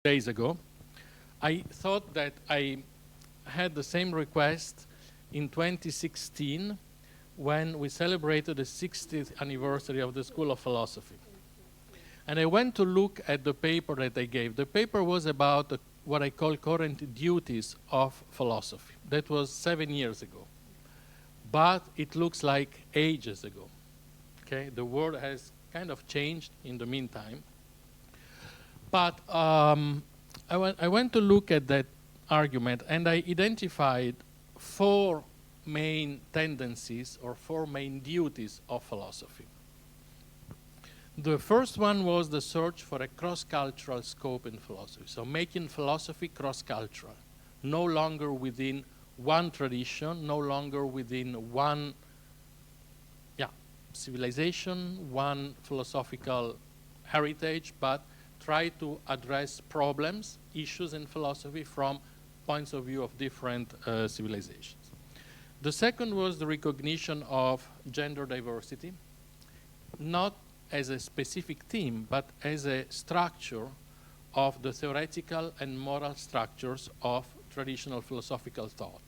days ago, I thought that I had the same request in 2016 when we celebrated the 60th anniversary of the School of Philosophy. And I went to look at the paper that I gave. The paper was about what I call current duties of philosophy. That was 7 years ago. But it looks like ages ago. Okay? The world has kind of changed in the meantime. But I went to look at that argument, and I identified 4 main tendencies or 4 main duties of philosophy. The first one was the search for a cross-cultural scope in philosophy. So making philosophy cross-cultural, no longer within one tradition, no longer within one civilization, one philosophical heritage, but try to address problems, issues in philosophy from points of view of different civilizations. The second was the recognition of gender diversity, not as a specific theme, but as a structure of the theoretical and moral structures of traditional philosophical thought,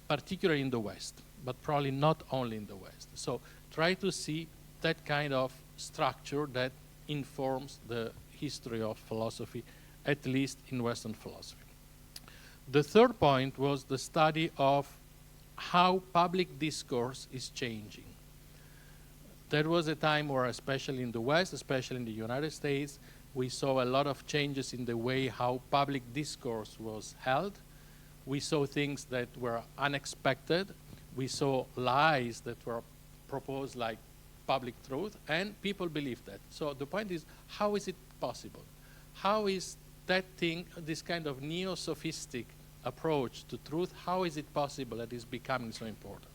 particularly in the West, but probably not only in the West. So try to see that kind of structure that informs the history of philosophy, at least in Western philosophy. The third point was the study of how public discourse is changing. There was a time where, especially in the West, especially in the United States, we saw a lot of changes in the way how public discourse was held. We saw things that were unexpected. We saw lies that were proposed like public truth, and people believed that. So the point is, how is it possible? How is that thing, this kind of neo-sophistic approach to truth, how is it possible that it's becoming so important?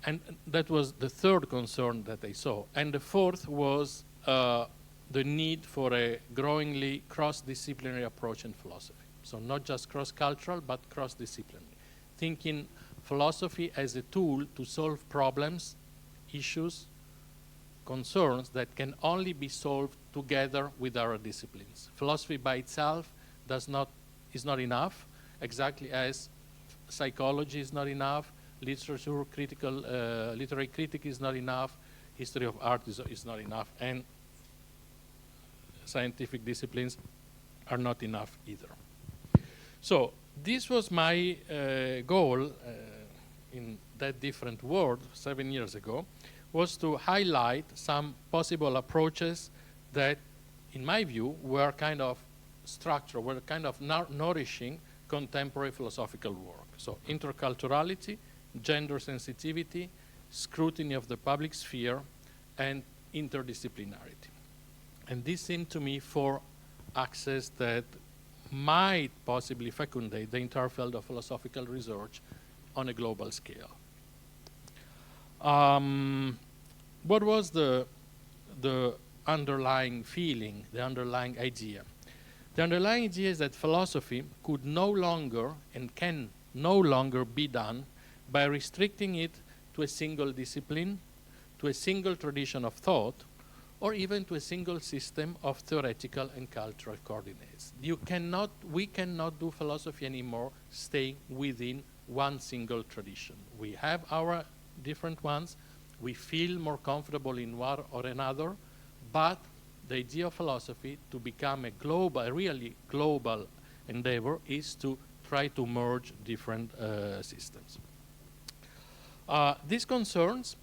And that was the third concern that I saw. And the fourth was the need for a growingly cross-disciplinary approach in philosophy. So not just cross-cultural, but cross-disciplinary. Thinking philosophy as a tool to solve problems, issues, concerns that can only be solved together with our disciplines. Philosophy by itself is not enough, exactly as psychology is not enough, literary critic is not enough, history of art is not enough, and scientific disciplines are not enough either. So this was my goal in that different world 7 years ago, was to highlight some possible approaches that, in my view, were kind of structural, were kind of nourishing contemporary philosophical work. So interculturality, gender sensitivity, scrutiny of the public sphere, and interdisciplinarity. And these seem to me 4 axes that might possibly fecundate the entire field of philosophical research on a global scale. What was the underlying feeling, the underlying idea? The underlying idea is that philosophy could no longer and can no longer be done by restricting it to a single discipline, to a single tradition of thought, or even to a single system of theoretical and cultural coordinates. We cannot do philosophy anymore staying within one single tradition. We have our different ones. We feel more comfortable in one or another, but the idea of philosophy to become a really global endeavor is to try to merge different systems. These concerns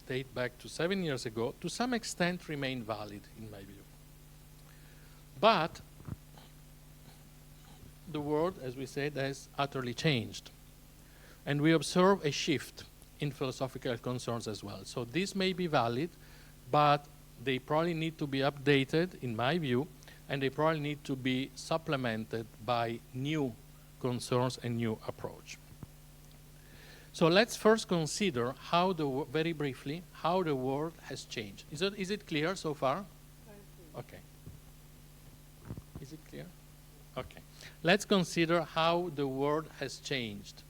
date back to 7 years ago, to some extent remain valid in my view. But the world, as we said, has utterly changed. And we observe a shift in philosophical concerns as well. So this may be valid, but they probably need to be updated, in my view, and they probably need to be supplemented by new concerns and new approach. So let's first consider how very briefly, how the world has changed. Is it clear so far? Okay. Is it clear? Okay. Let's consider how the world has changed.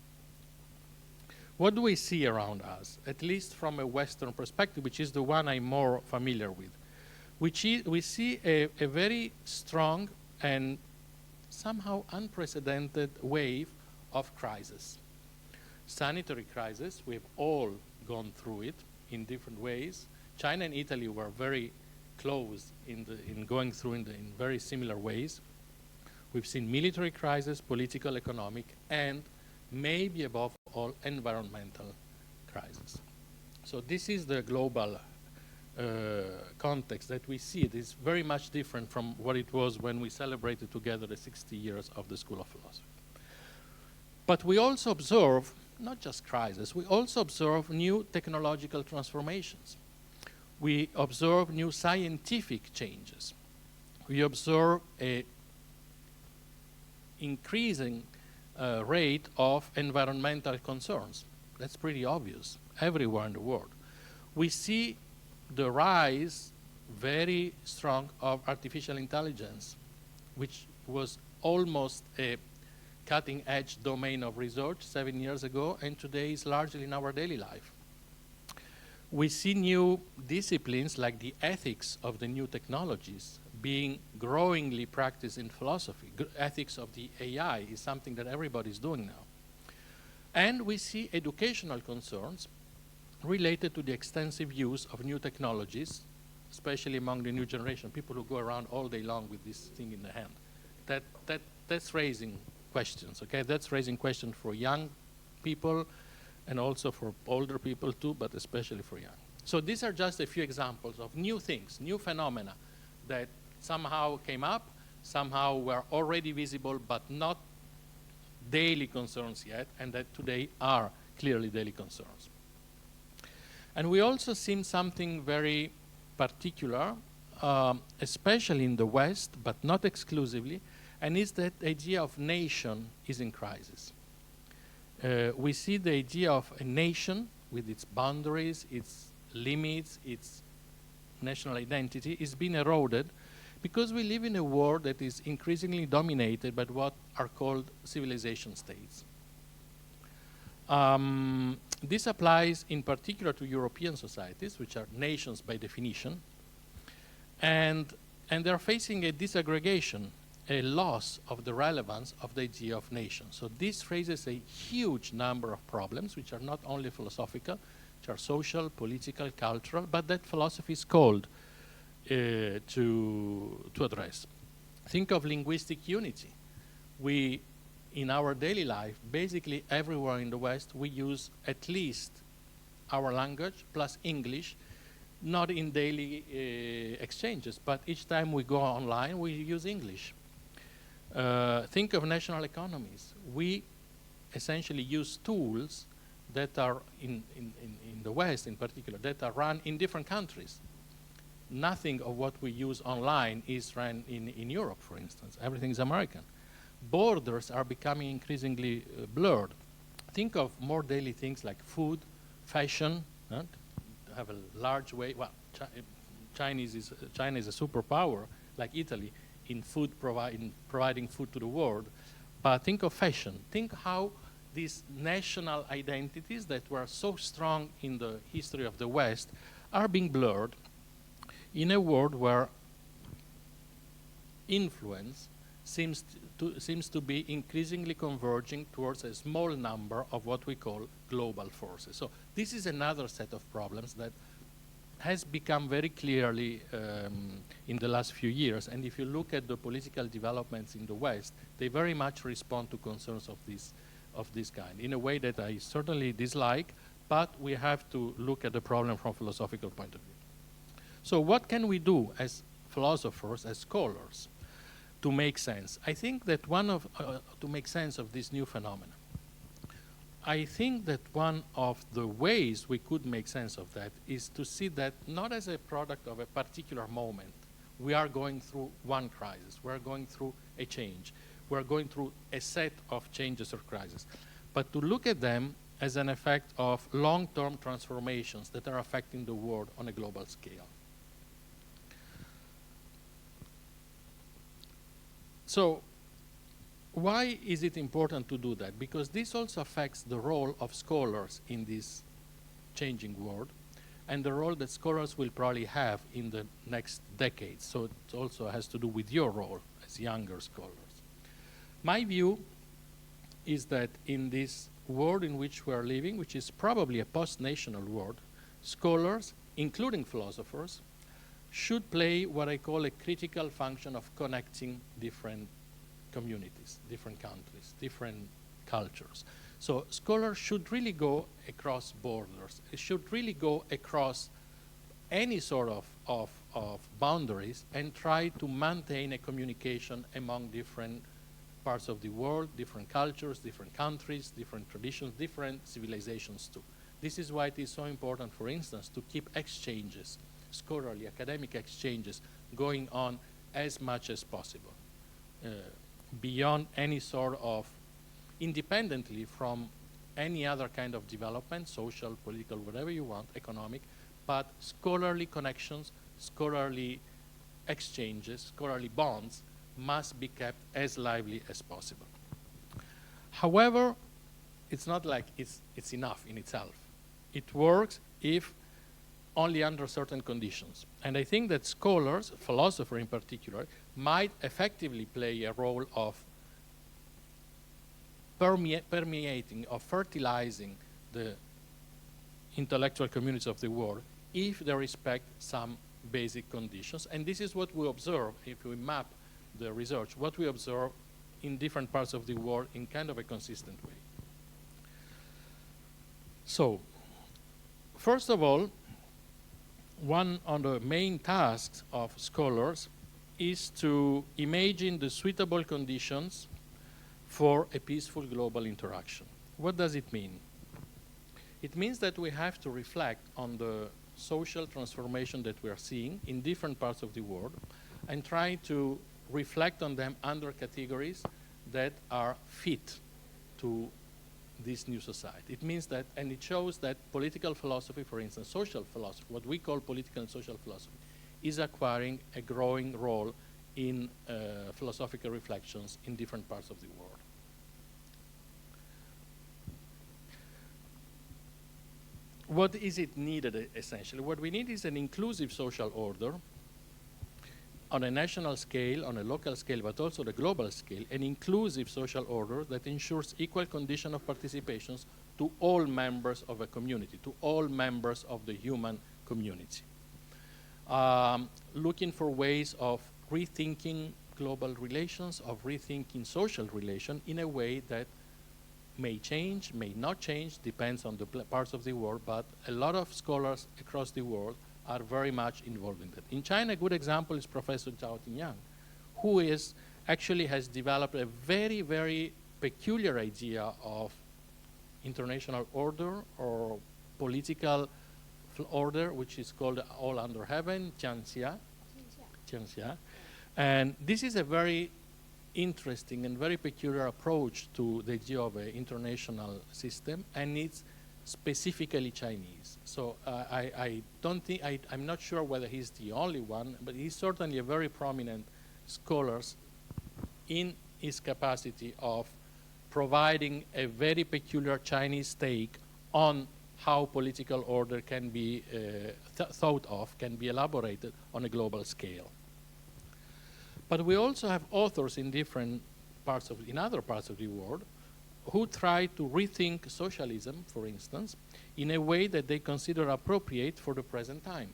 What do we see around us, at least from a Western perspective, which is the one I'm more familiar with? We see a very strong and somehow unprecedented wave of crisis. Sanitary crisis, we've all gone through it in different ways. China and Italy were very close in going through in very similar ways. We've seen military crisis, political, economic, and maybe above all, environmental crisis. So this is the global context that we see. It is very much different from what it was when we celebrated together the 60 years of the School of Philosophy. But we also observe, not just crisis, we also observe new technological transformations. We observe new scientific changes. We observe a increasing rate of environmental concerns. That's pretty obvious everywhere in the world. We see the rise, very strong, of artificial intelligence, which was almost a cutting-edge domain of research 7 years ago, and today is largely in our daily life. We see new disciplines like the ethics of the new technologies being growingly practiced in philosophy. Ethics of the AI is something that everybody's doing now. And we see educational concerns related to the extensive use of new technologies, especially among the new generation, people who go around all day long with this thing in the hand. That's raising questions, okay? That's raising questions for young people and also for older people too, but especially for young. So these are just a few examples of new things, new phenomena that somehow came up, somehow were already visible, but not daily concerns yet, and that today are clearly daily concerns. And we also see something very particular, especially in the West, but not exclusively, and it's that idea of nation is in crisis. We see the idea of a nation with its boundaries, its limits, its national identity is being eroded because we live in a world that is increasingly dominated by what are called civilization states. This applies in particular to European societies, which are nations by definition, and they're facing a disaggregation, a loss of the relevance of the idea of nation. So this raises a huge number of problems, which are not only philosophical, which are social, political, cultural, but that philosophy is called to address. Think of linguistic unity. We, in our daily life, basically everywhere in the West, we use at least our language plus English, not in daily exchanges, but each time we go online, we use English. Think of national economies. We essentially use tools that are in the West in particular, that are run in different countries. Nothing of what we use online is run in Europe, for instance. Everything is American. Borders are becoming increasingly blurred. Think of more daily things like food, fashion, have a large way. Well, China is a superpower like Italy in food providing food to the world. But think of fashion. Think how these national identities that were so strong in the history of the West are being blurred in a world where influence seems to be increasingly converging towards a small number of what we call global forces. So this is another set of problems that has become very clearly in the last few years. And if you look at the political developments in the West, they very much respond to concerns of this kind, in a way that I certainly dislike, but we have to look at the problem from a philosophical point of view. So what can we do as philosophers, as scholars, to make sense? I think that to make sense of this new phenomenon, I think that one of the ways we could make sense of that is to see that not as a product of a particular moment. We are going through one crisis. We're going through a change. We're going through a set of changes or crises. But to look at them as an effect of long-term transformations that are affecting the world on a global scale. So why is it important to do that? Because this also affects the role of scholars in this changing world. and the role that scholars will probably have in the next decades. So it also has to do with your role as younger scholars. My view is that in this world in which we are living, which is probably a post-national world, scholars, including philosophers, should play what I call a critical function of connecting different communities, different countries, different cultures. So scholars should really go across borders. It should really go across any sort of boundaries and try to maintain a communication among different parts of the world, different cultures, different countries, different traditions, different civilizations too. This is why it is so important, for instance, to keep exchanges, scholarly, academic exchanges, going on as much as possible, beyond any sort of, independently from any other kind of development, social, political, whatever you want, economic, but scholarly connections, scholarly exchanges, scholarly bonds must be kept as lively as possible. However, it's not like it's enough in itself. It works if only under certain conditions. And I think that scholars, philosophers in particular, might effectively play a role of permeating or fertilizing the intellectual communities of the world if they respect some basic conditions. And this is what we observe if we map the research, what we observe in different parts of the world in kind of a consistent way. So, first of all, one of the main tasks of scholars is to imagine the suitable conditions for a peaceful global interaction. What does it mean? It means that we have to reflect on the social transformation that we are seeing in different parts of the world and try to reflect on them under categories that are fit to this new society. It means that, and it shows that political philosophy, for instance, social philosophy, what we call political and social philosophy, is acquiring a growing role in philosophical reflections in different parts of the world. What is it needed, essentially? What we need is an inclusive social order on a national scale, on a local scale, but also the global scale, an inclusive social order that ensures equal condition of participations to all members of a community, to all members of the human community. Looking for ways of rethinking global relations, of rethinking social relations in a way that may change, may not change, depends on the parts of the world, but a lot of scholars across the world are very much involved in that. In China, a good example is Professor Zhao Tingyang, who actually has developed a very, very peculiar idea of international order or political order, which is called all under heaven, Jiangxia. And this is a very interesting and very peculiar approach to the idea of an international system, and it's specifically Chinese. So I don't think, I'm not sure whether he's the only one, but he's certainly a very prominent scholar in his capacity of providing a very peculiar Chinese take on how political order can be thought of, can be elaborated on a global scale. But we also have authors in different parts of, in other parts of the world, who try to rethink socialism, for instance, in a way that they consider appropriate for the present time.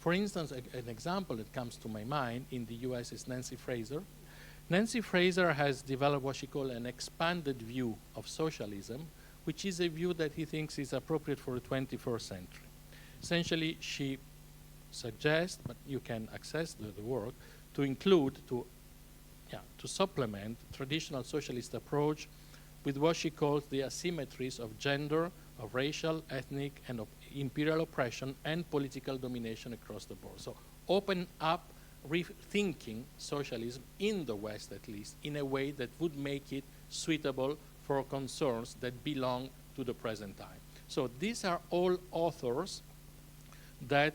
For instance, an example that comes to my mind in the US is Nancy Fraser. Nancy Fraser has developed what she calls an expanded view of socialism, which is a view that he thinks is appropriate for the 21st century. Essentially, she suggests, but you can access the work, to include, to supplement traditional socialist approach with what she calls the asymmetries of gender, of racial, ethnic, and of imperial oppression and political domination across the board. So open up rethinking socialism in the West, at least, in a way that would make it suitable for concerns that belong to the present time. So these are all authors that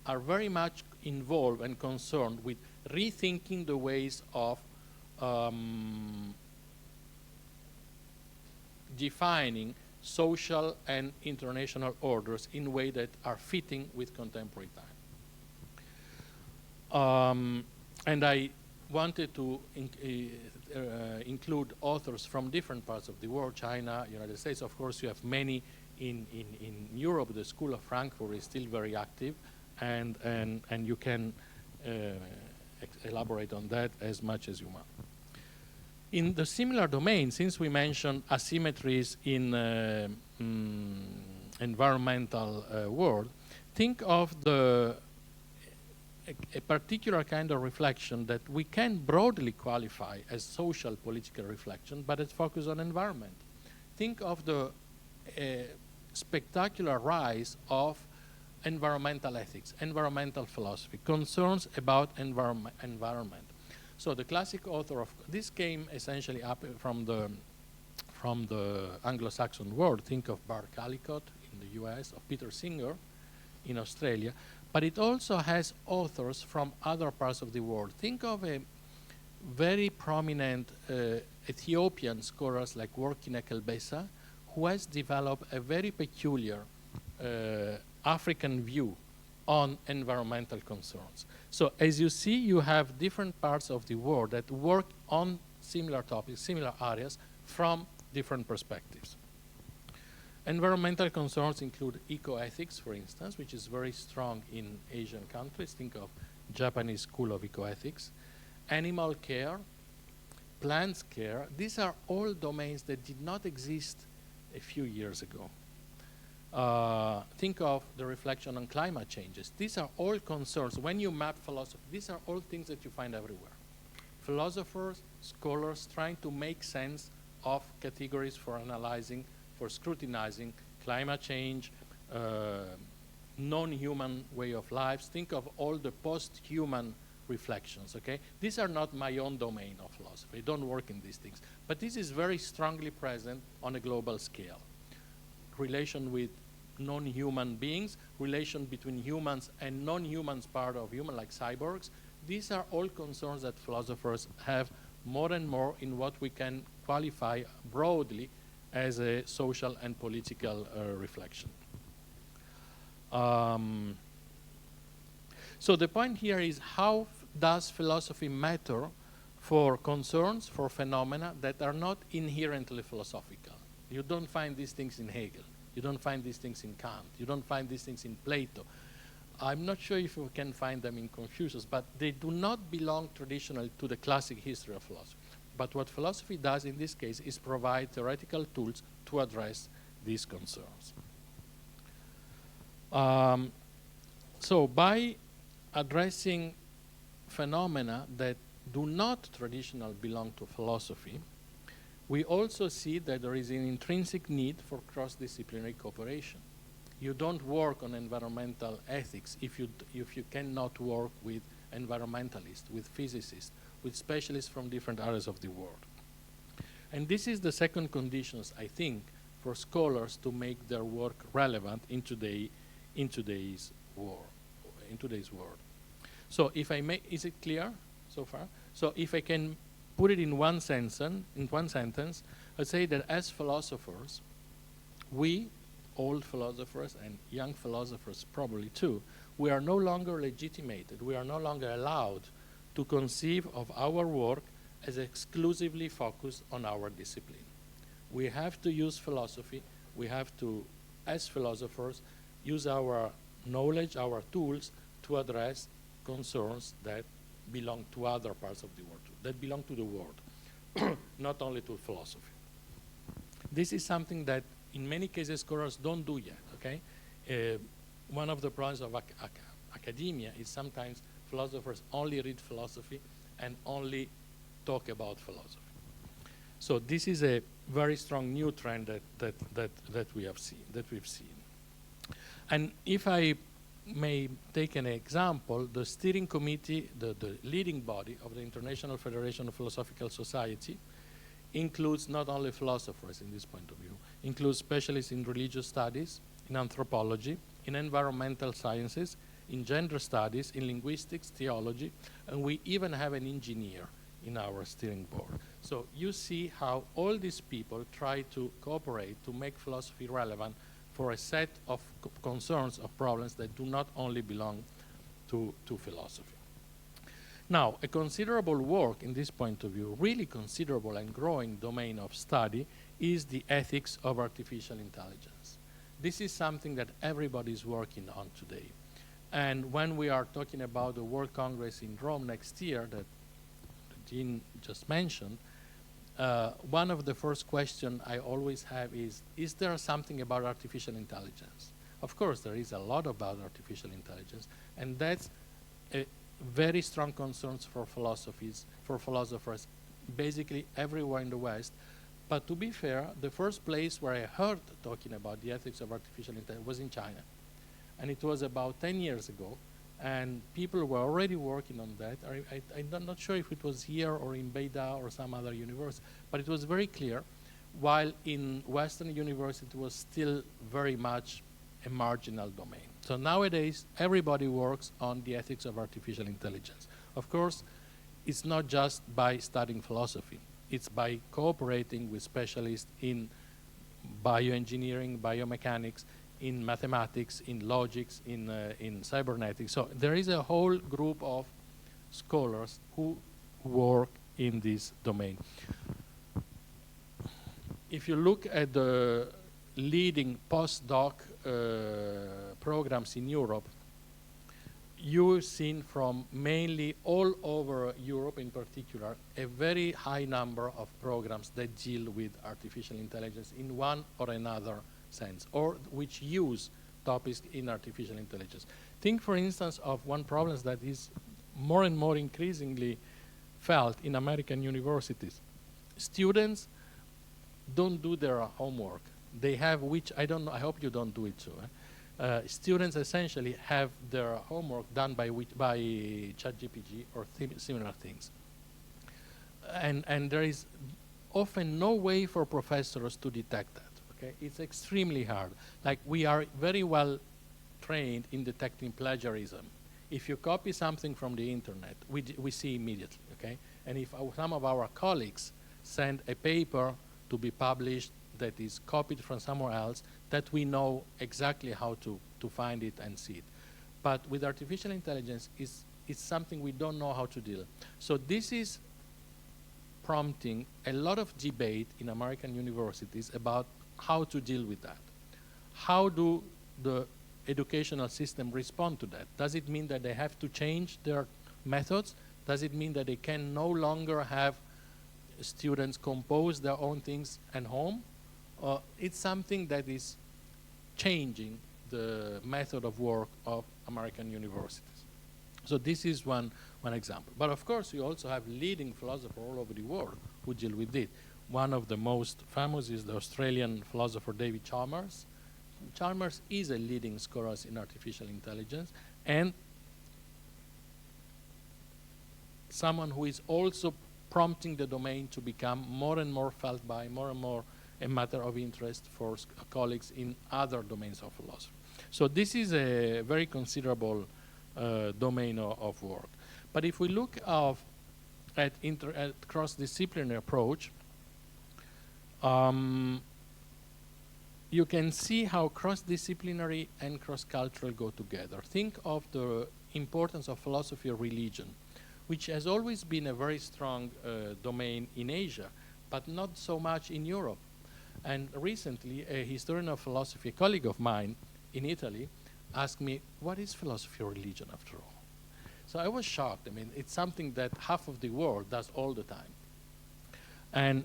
are very much involved and concerned with rethinking the ways of defining social and international orders in ways that are fitting with contemporary time. And I wanted to include authors from different parts of the world, China, United States. Of course, you have many in Europe. The School of Frankfurt is still very active, and you can elaborate on that as much as you want. In the similar domain, since we mentioned asymmetries in environmental world, think of a particular kind of reflection that we can broadly qualify as social political reflection, but it's focused on environment. Think of the spectacular rise of environmental ethics, environmental philosophy, concerns about environment. So the classic author of this came essentially up from the Anglo-Saxon world. Think of Bart Callicott in the US, of Peter Singer in Australia, but it also has authors from other parts of the world. Think of a very prominent Ethiopian scholars like Workine Kelbesa, who has developed a very peculiar African view on environmental concerns. So as you see, you have different parts of the world that work on similar topics, similar areas from different perspectives. Environmental concerns include ecoethics, for instance, which is very strong in Asian countries. Think of Japanese School of Ecoethics. Animal care, plants care. These are all domains that did not exist a few years ago. Think of the reflection on climate changes. These are all concerns. When you map philosophy, these are all things that you find everywhere. Philosophers, scholars trying to make sense of categories for analyzing, for scrutinizing climate change, non-human way of life. Think of all the post-human reflections, okay? These are not my own domain of philosophy. I don't work in these things. But this is very strongly present on a global scale. Relation with non-human beings, relation between humans and non-humans part of human, like cyborgs. These are all concerns that philosophers have more and more in what we can qualify broadly as a social and political reflection. So the point here is, how does philosophy matter for concerns, for phenomena that are not inherently philosophical? You don't find these things in Hegel. You don't find these things in Kant. You don't find these things in Plato. I'm not sure if you can find them in Confucius, but they do not belong traditionally to the classic history of philosophy. But what philosophy does in this case is provide theoretical tools to address these concerns. So by addressing phenomena that do not traditionally belong to philosophy, we also see that there is an intrinsic need for cross-disciplinary cooperation. You don't work on environmental ethics if you cannot work with environmentalists, with physicists, with specialists from different areas of the world. And this is the second condition, I think, for scholars to make their work relevant in today's world. So if I may, is it clear so far? So if I can put it in one sentence, I'd say that as philosophers, we, old philosophers and young philosophers probably too, we are no longer legitimated, we are no longer allowed to conceive of our work as exclusively focused on our discipline. We have to use philosophy, we have to, as philosophers, use our knowledge, our tools to address concerns that belong to other parts of the world, that belong to the world, not only to philosophy. This is something that in many cases scholars don't do yet, okay? One of the problems of academia is sometimes philosophers only read philosophy and only talk about philosophy. So this is a very strong new trend that we've seen. And if I may take an example, the steering committee, the leading body of the International Federation of Philosophical Society, includes not only philosophers in this point of view, includes specialists in religious studies, in anthropology, in environmental sciences, in gender studies, in linguistics, theology, and we even have an engineer in our steering board. So you see how all these people try to cooperate to make philosophy relevant for a set of concerns, of problems that do not only belong to philosophy. Now, a considerable work in this point of view, really considerable and growing domain of study, is the ethics of artificial intelligence. This is something that everybody is working on today. And when we are talking about the World Congress in Rome next year that Jean just mentioned, one of the first questions I always have is there something about artificial intelligence? Of course, there is a lot about artificial intelligence, and that's a very strong concerns for philosophers, basically everywhere in the West. But to be fair, the first place where I heard talking about the ethics of artificial intelligence was in China. And it was about 10 years ago, and people were already working on that. I'm not sure if it was here or in Beida or some other university, but it was very clear, while in Western university it was still very much a marginal domain. So nowadays, everybody works on the ethics of artificial intelligence. Of course, it's not just by studying philosophy. It's by cooperating with specialists in bioengineering, biomechanics, in mathematics, in logics, in cybernetics. So there is a whole group of scholars who work in this domain. If you look at the leading postdoc programs in Europe, you've seen from mainly all over Europe in particular, a very high number of programs that deal with artificial intelligence in one or another sense, or which use topics in artificial intelligence. Think, for instance, of one problem that is more and more increasingly felt in American universities. Students don't do their homework. They have, which I don't know, I hope you don't do it too. Students essentially have their homework done by ChatGPT or similar things. And there is often no way for professors to detect that. Okay? It's extremely hard. Like, we are very well trained in detecting plagiarism. If you copy something from the internet, we see immediately, okay? And if some of our colleagues send a paper to be published that is copied from somewhere else, that we know exactly how to find it and see it. But with artificial intelligence, it's something we don't know how to deal. So this is prompting a lot of debate in American universities about how to deal with that. How do the educational system respond to that? Does it mean that they have to change their methods? Does it mean that they can no longer have students compose their own things at home? It's something that is changing the method of work of American universities. So this is one example. But of course, you also have leading philosophers all over the world who deal with it. One of the most famous is the Australian philosopher David Chalmers. Chalmers is a leading scholar in artificial intelligence and someone who is also prompting the domain to become more and more felt by, more and more a matter of interest for colleagues in other domains of philosophy. So this is a very considerable domain of work. But if we look at cross-disciplinary approach, you can see how cross-disciplinary and cross-cultural go together. Think of the importance of philosophy of religion, which has always been a very strong domain in Asia, but not so much in Europe. And recently, a historian of philosophy, a colleague of mine in Italy, asked me, what is philosophy of religion after all? So I was shocked. I mean, it's something that half of the world does all the time. And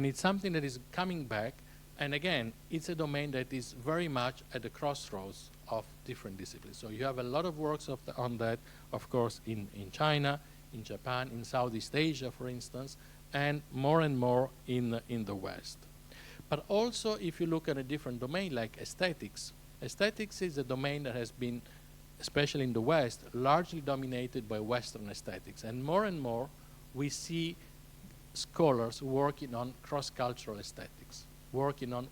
it's something that is coming back. And again, it's a domain that is very much at the crossroads of different disciplines. So you have a lot of works on that, of course, in China, in Japan, in Southeast Asia, for instance, and more in the West. But also, if you look at a different domain like aesthetics, aesthetics is a domain that has been, especially in the West, largely dominated by Western aesthetics. And more, we see scholars working on cross-cultural aesthetics, working on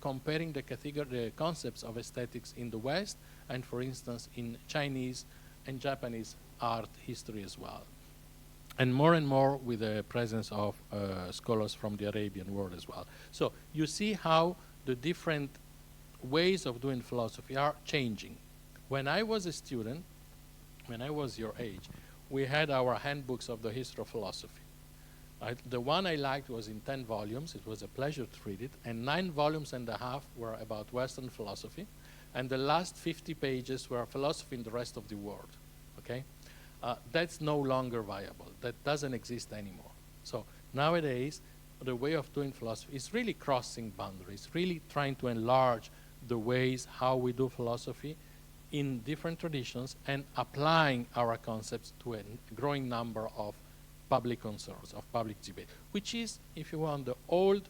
comparing the concepts of aesthetics in the West and, for instance, in Chinese and Japanese art history as well. and more with the presence of scholars from the Arabian world as well. So you see how the different ways of doing philosophy are changing. When I was a student, when I was your age, we had our handbooks of the history of philosophy. The one I liked was in 10 volumes. It was a pleasure to read it. And 9 volumes and a half were about Western philosophy. And the last 50 pages were philosophy in the rest of the world. Okay? That's no longer viable. That doesn't exist anymore. So nowadays, the way of doing philosophy is really crossing boundaries, really trying to enlarge the ways how we do philosophy in different traditions and applying our concepts to a growing number of public concerns, of public debate, which is, if you want, the old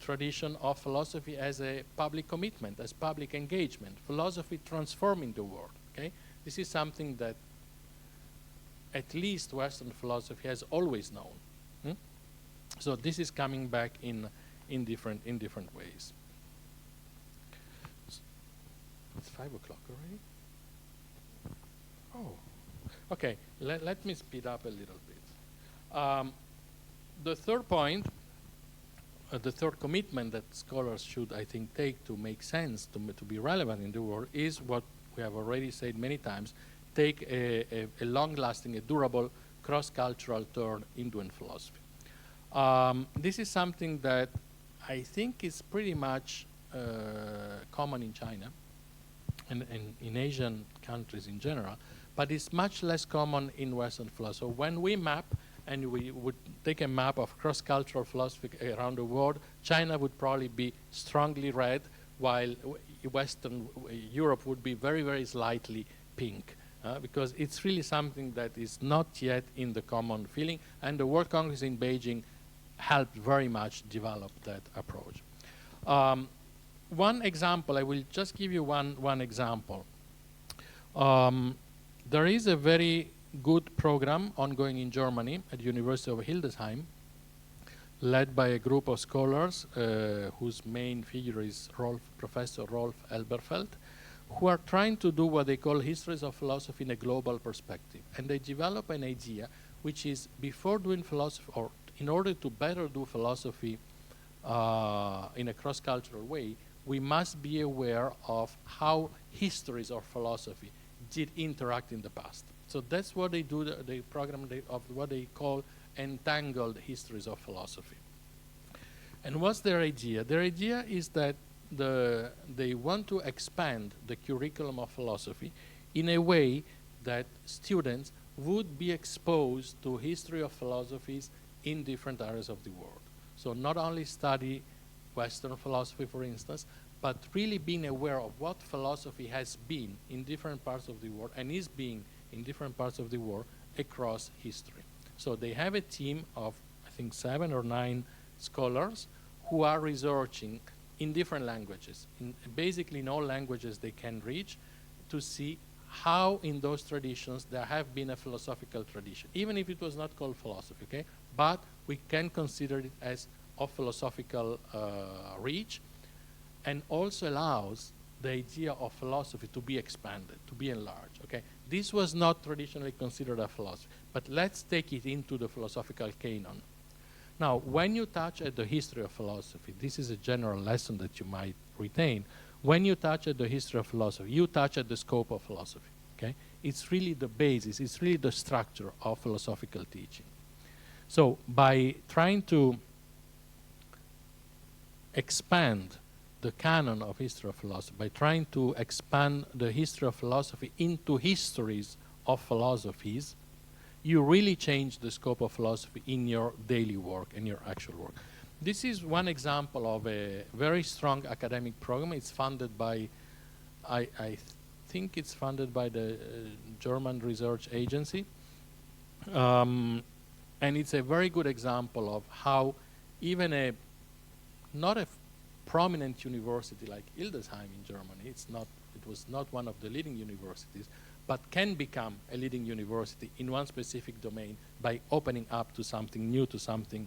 tradition of philosophy as a public commitment, as public engagement, philosophy transforming the world, okay? This is something that at least Western philosophy has always known. So this is coming back in different ways. It's 5 o'clock already? Oh, okay. Let me speed up a little bit. The third point, the third commitment that scholars should, I think, take to make sense, to be relevant in the world, is what we have already said many times: take a long-lasting, a durable, cross-cultural turn in doing philosophy. This is something that I think is pretty much common in China and in Asian countries in general, but it's much less common in Western philosophy. So when we map, and we would take a map of cross-cultural philosophy around the world, China would probably be strongly red, while Western Europe would be very, very slightly pink. Because it's really something that is not yet in the common feeling, and the World Congress in Beijing helped very much develop that approach. One example, I will just give you one example. There is a very good program ongoing in Germany at the University of Hildesheim, led by a group of scholars whose main figure is Professor Rolf Elberfeld, who are trying to do what they call histories of philosophy in a global perspective. And they develop an idea which is, before doing philosophy, or in order to better do philosophy in a cross-cultural way, we must be aware of how histories of philosophy did interact in the past. So that's what they do, the program of what they call entangled histories of philosophy. And what's their idea? Their idea is that they want to expand the curriculum of philosophy in a way that students would be exposed to history of philosophies in different areas of the world. So not only study Western philosophy, for instance, but really being aware of what philosophy has been in different parts of the world and is being in different parts of the world across history. So they have a team of, I think, 7 or 9 scholars who are researching in different languages, basically in all languages they can reach, to see how in those traditions there have been a philosophical tradition, even if it was not called philosophy, okay? But we can consider it as of philosophical reach, and also allows the idea of philosophy to be expanded, to be enlarged, okay? This was not traditionally considered a philosophy, but let's take it into the philosophical canon. Now, when you touch at the history of philosophy, this is a general lesson that you might retain. When you touch at the history of philosophy, you touch at the scope of philosophy, okay? It's really the basis, it's really the structure of philosophical teaching. So by trying to expand the canon of history of philosophy, by trying to expand the history of philosophy into histories of philosophies, you really change the scope of philosophy in your daily work and your actual work. This is one example of a very strong academic program. It's funded by, I think it's funded by the German Research Agency. And it's a very good example of how even not a prominent university like Hildesheim in Germany, it was not one of the leading universities, but can become a leading university in one specific domain by opening up to something new, to something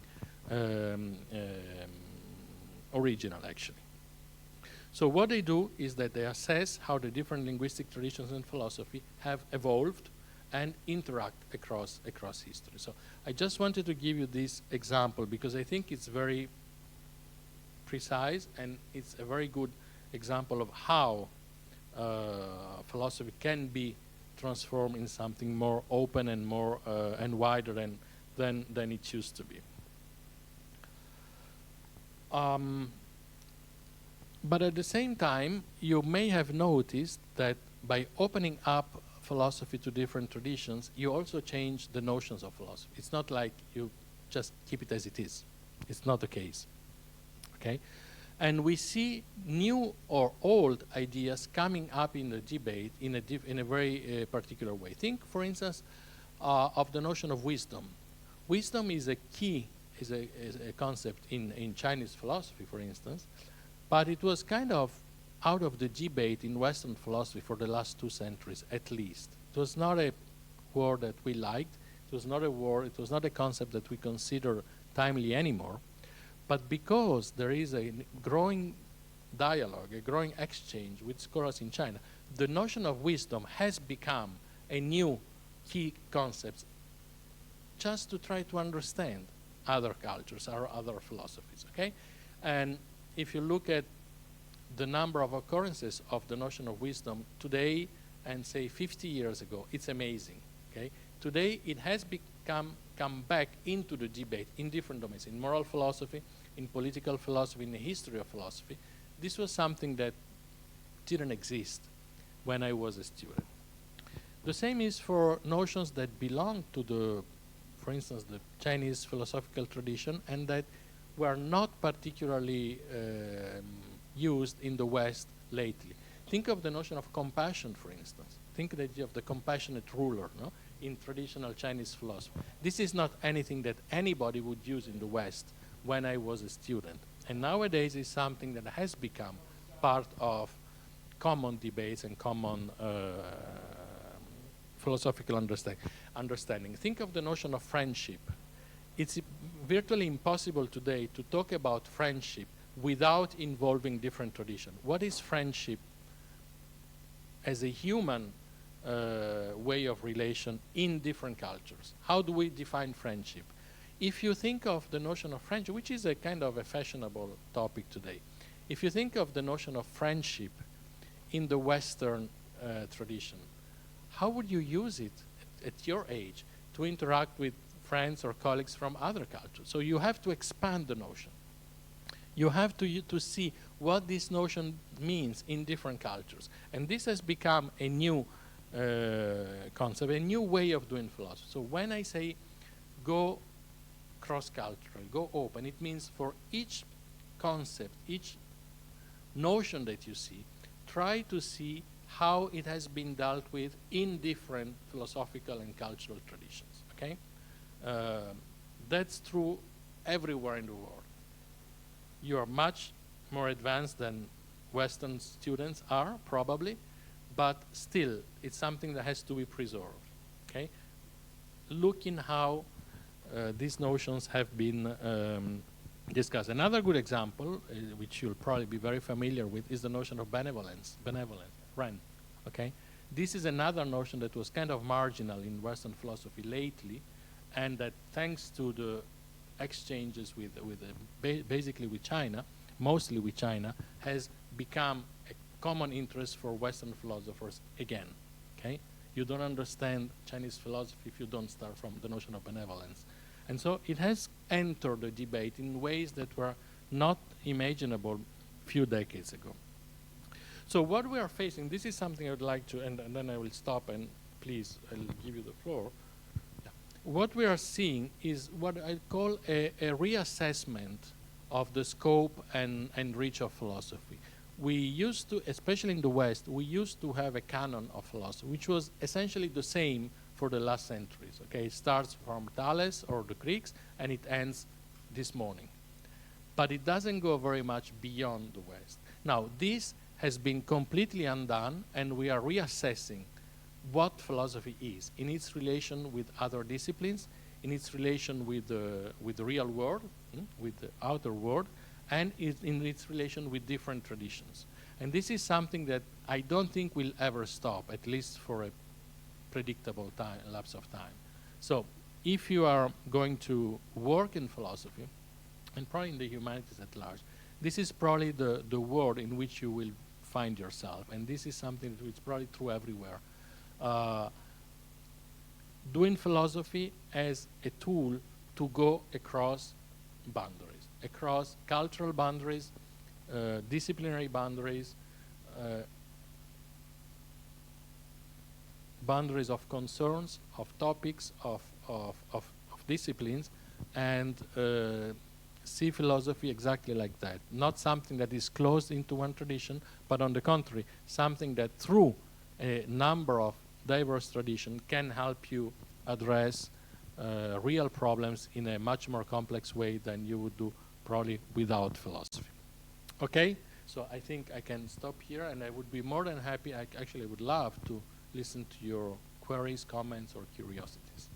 original, actually. So what they do is that they assess how the different linguistic traditions in philosophy have evolved and interact across history. So I just wanted to give you this example because I think it's very precise and it's a very good example of how philosophy can be transformed in something more open and more and wider than it used to be. But at the same time, you may have noticed that by opening up philosophy to different traditions, you also change the notions of philosophy. It's not like you just keep it as it is. It's not the case. Okay? And we see new or old ideas coming up in the debate in a very particular way. Think, for instance, of the notion of wisdom. Wisdom is a key, is a concept in Chinese philosophy, for instance, but it was kind of out of the debate in Western philosophy for the last 2 centuries, at least. It was not a word that we liked. It was not a word, it was not a concept that we consider timely anymore. But because there is a growing dialogue, a growing exchange with scholars in China, the notion of wisdom has become a new key concept just to try to understand other cultures or other philosophies, okay? And if you look at the number of occurrences of the notion of wisdom today and say 50 years ago, it's amazing, okay? Today it has come back into the debate in different domains, in moral philosophy, in political philosophy, in the history of philosophy. This was something that didn't exist when I was a student. The same is for notions that belong to the, for instance, the Chinese philosophical tradition and that were not particularly used in the West lately. Think of the notion of compassion, for instance. Think of the compassionate ruler, no? In traditional Chinese philosophy. This is not anything that anybody would use in the West when I was a student. And nowadays it's something that has become part of common debates and common philosophical understanding. Think of the notion of friendship. It's virtually impossible today to talk about friendship without involving different traditions. What is friendship as a human way of relation in different cultures? How do we define friendship? If you think of the notion of friendship, which is a kind of a fashionable topic today, if you think of the notion of friendship in the Western tradition, how would you use it at your age to interact with friends or colleagues from other cultures? So you have to expand the notion. You have to see what this notion means in different cultures. And this has become a new concept, a new way of doing philosophy. So when I say go cross-cultural, go open, it means for each concept, each notion that you see, try to see how it has been dealt with in different philosophical and cultural traditions, okay? That's true everywhere in the world. You are much more advanced than Western students are, probably, but still, it's something that has to be preserved, okay? Look in how these notions have been discussed. Another good example, which you'll probably be very familiar with, is the notion of benevolence, rent, okay? This is another notion that was kind of marginal in Western philosophy lately, and that thanks to the exchanges with basically with China, mostly with China, has become a common interest for Western philosophers again, okay? You don't understand Chinese philosophy if you don't start from the notion of benevolence. And so it has entered the debate in ways that were not imaginable a few decades ago. So what we are facing, this is something I would like to, and then I will stop and please, I'll give you the floor. Yeah. What we are seeing is what I call a reassessment of the scope and reach of philosophy. We used to, especially in the West, we used to have a canon of philosophy, which was essentially the same for the last centuries. Okay, it starts from Thales or the Greeks, and it ends this morning. But it doesn't go very much beyond the West. Now, this has been completely undone, and we are reassessing what philosophy is in its relation with other disciplines, in its relation with the real world, with the outer world, and in its relation with different traditions. And this is something that I don't think will ever stop, at least for a predictable time, lapse of time. So if you are going to work in philosophy, and probably in the humanities at large, this is probably the world in which you will find yourself, and this is something that is probably true everywhere. Doing philosophy as a tool to go across boundaries, across cultural boundaries, disciplinary boundaries, boundaries of concerns, of topics, of disciplines, and see philosophy exactly like that. Not something that is closed into one tradition, but on the contrary, something that through a number of diverse traditions can help you address real problems in a much more complex way than you would do probably without philosophy. Okay, so I think I can stop here, and I would be more than happy, I would love to listen to your queries, comments, or curiosities.